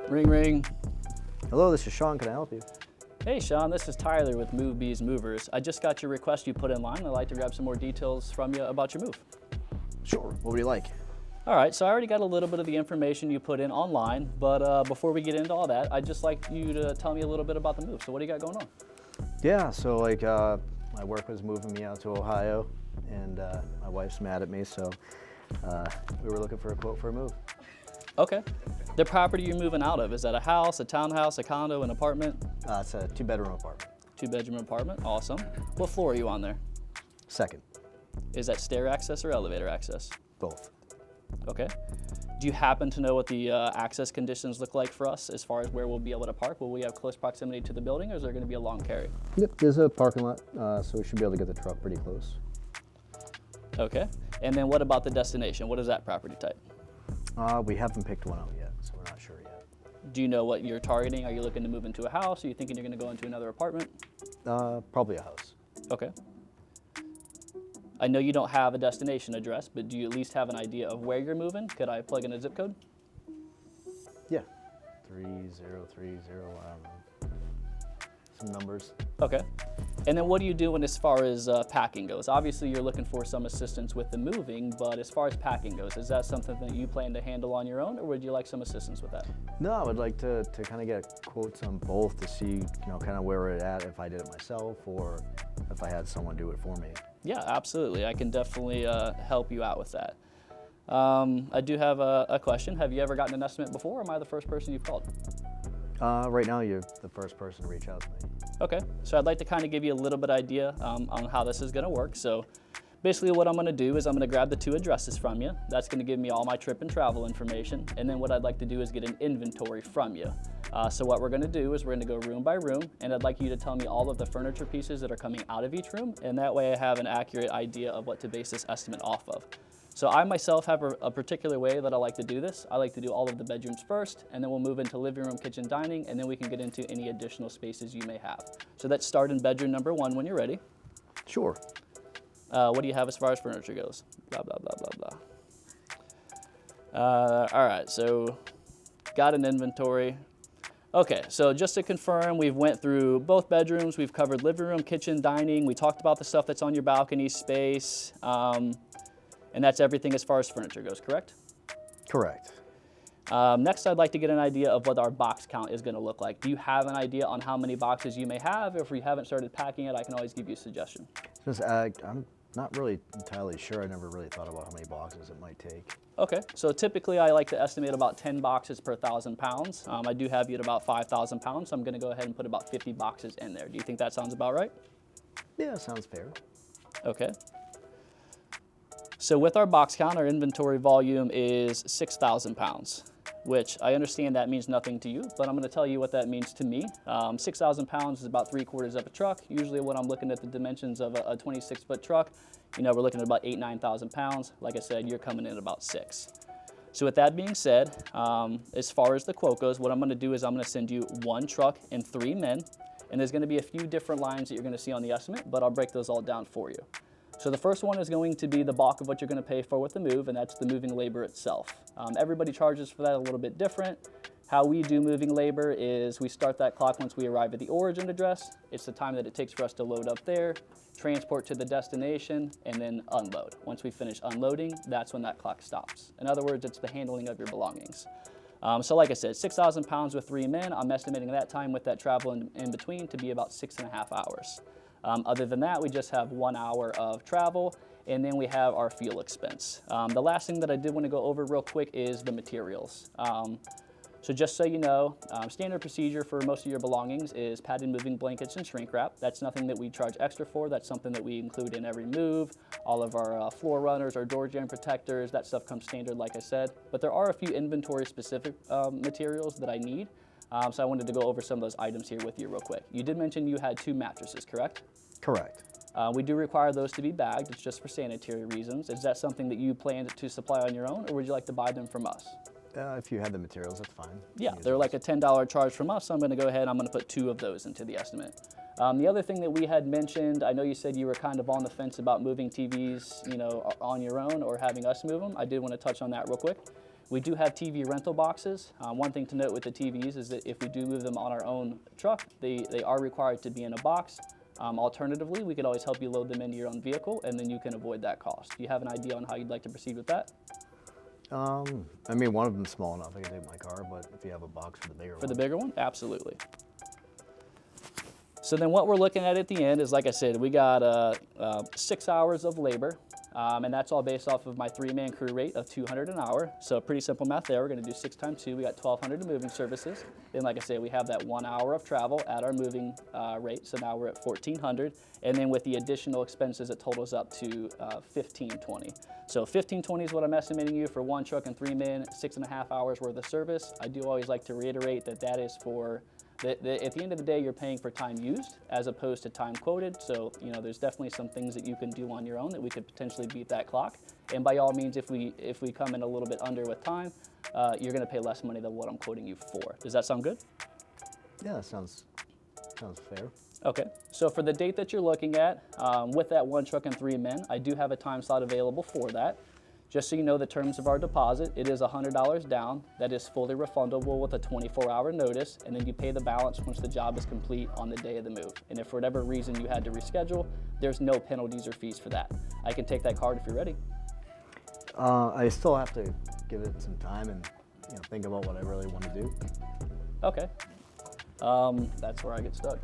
Ring, ring. Hello, this is Sean. Can I help you? Hey, Sean, this is Tyler with Movebees Movers. I just got your request you put in line. I'd like to grab some more details from you about your move. Sure. What would you like? All right, so I already got a little bit of the information you put in online, but before we get into all that, I'd just like you to tell me a little bit about the move. So what do you got going on? Yeah, so my work was moving me out to Ohio, and my wife's mad at me, so we were looking for a quote for a move. Okay. The property you're moving out of, is that a house, a townhouse, a condo, an apartment? It's a 2-bedroom apartment. 2-bedroom apartment, awesome. What floor are you on there? Second. Is that stair access or elevator access? Both. Okay. Do you happen to know what the access conditions look like for us as far as where we'll be able to park? Will we have close proximity to the building, or is there going to be a long carry? Yep, there's a parking lot, so we should be able to get the truck pretty close. Okay. And then what about the destination? What is that property type? We haven't picked one out yet, so we're not sure yet. Do you know what you're targeting? Are you looking to move into a house? Are you thinking you're going to go into another apartment? Probably a house. Okay. I know you don't have a destination address, but do you at least have an idea of where you're moving? Could I plug in a zip code? Yeah. 3030, some numbers. Okay. And then what are you doing as far as packing goes? Obviously, you're looking for some assistance with the moving, but as far as packing goes, is that something that you plan to handle on your own, or would you like some assistance with that? No, I would like to kind of get quotes on both to see, kind of where we're at, if I did it myself or if I had someone do it for me. Yeah, absolutely. I can definitely help you out with that. I do have a question. Have you ever gotten an estimate before, or am I the first person you've called? Right now, you're the first person to reach out to me. Okay, so I'd like to kind of give you a little bit idea on how this is going to work. So basically what I'm going to do is I'm going to grab the 2 addresses from you. That's going to give me all my trip and travel information. And then what I'd like to do is get an inventory from you. So what we're going to do is we're going to go room by room, and I'd like you to tell me all of the furniture pieces that are coming out of each room, and that way I have an accurate idea of what to base this estimate off of. So I myself have a particular way that I like to do this. I like to do all of the bedrooms first, and then we'll move into living room, kitchen, dining, and then we can get into any additional spaces you may have. So let's start in bedroom number 1 when you're ready. Sure. What do you have as far as furniture goes? Blah, blah, blah, blah, blah. All right, so got an inventory. Okay, so just to confirm, we've went through both bedrooms. We've covered living room, kitchen, dining. We talked about the stuff that's on your balcony space. And that's everything as far as furniture goes, correct? Correct. Next, I'd like to get an idea of what our box count is going to look like. Do you have an idea on how many boxes you may have? If we haven't started packing it, I can always give you a suggestion. I'm not really entirely sure. I never really thought about how many boxes it might take. Okay, so typically I like to estimate about 10 boxes per 1,000 pounds. I do have you at about 5,000 pounds, so I'm going to go ahead and put about 50 boxes in there. Do you think that sounds about right? Yeah, sounds fair. Okay. So with our box count, our inventory volume is 6,000 pounds, which I understand that means nothing to you, but I'm going to tell you what that means to me. 6,000 pounds is about 3/4 of a truck. Usually when I'm looking at the dimensions of a 26-foot truck, we're looking at about 9,000 pounds. Like I said, you're coming in at about 6. So with that being said, as far as the quote goes, what I'm going to do is I'm going to send you 1 truck and 3 men, and there's going to be a few different lines that you're going to see on the estimate, but I'll break those all down for you. So the first one is going to be the bulk of what you're going to pay for with the move, and that's the moving labor itself. Everybody charges for that a little bit different. How we do moving labor is we start that clock once we arrive at the origin address. It's the time that it takes for us to load up there, transport to the destination, and then unload. Once we finish unloading, that's when that clock stops. In other words, it's the handling of your belongings. So like I said, 6,000 pounds with 3 men. I'm estimating that time with that travel in between to be about 6.5 hours. Other than that, we just have 1 hour of travel, and then we have our fuel expense. The last thing that I did want to go over real quick is the materials. So just so you know, standard procedure for most of your belongings is padded moving blankets and shrink wrap. That's nothing that we charge extra for. That's something that we include in every move. All of our floor runners, our door jamb protectors, that stuff comes standard, like I said. But there are a few inventory specific materials that I need. So I wanted to go over some of those items here with you real quick. You did mention you had 2 mattresses, correct? Correct. We do require those to be bagged. It's just for sanitary reasons. Is that something that you plan to supply on your own, or would you like to buy them from us? If you had the materials, that's fine. Yeah, they're like a $10 charge from us, so I'm going to go ahead and I'm going to put 2 of those into the estimate. The other thing that we had mentioned, I know you said you were kind of on the fence about moving TVs, on your own or having us move them. I did want to touch on that real quick. We do have TV rental boxes. One thing to note with the TVs is that if we do move them on our own truck, they are required to be in a box. Alternatively, we could always help you load them into your own vehicle, and then you can avoid that cost. Do you have an idea on how you'd like to proceed with that? I mean, one of them's small enough I can take my car, but if you have a box for the bigger one. For the bigger one? Absolutely. So then what we're looking at the end is, like I said, we got 6 hours of labor, and that's all based off of my 3-man crew rate of $200 an hour. So pretty simple math there. We're going to do 6 times 2. We got $1,200 in moving services. Then, like I said, we have that 1 hour of travel at our moving rate. So now we're at $1,400, and then with the additional expenses, it totals up to $1,520. So $1,520 is what I'm estimating you for 1 truck and 3 men, 6.5 hours worth of service. I do always like to reiterate that that is for at the end of the day, you're paying for time used as opposed to time quoted. So, you know, there's definitely some things that you can do on your own that we could potentially beat that clock. And by all means, if we come in a little bit under with time, you're going to pay less money than what I'm quoting you for. Does that sound good? Yeah, that sounds fair. Okay, so for the date that you're looking at, with that 1 truck and 3 men, I do have a time slot available for that. Just so you know the terms of our deposit, it is $100 down. That is fully refundable with a 24-hour notice, and then you pay the balance once the job is complete on the day of the move. And if for whatever reason you had to reschedule, there's no penalties or fees for that. I can take that card if you're ready. I still have to give it some time and think about what I really want to do. Okay, that's where I get stuck.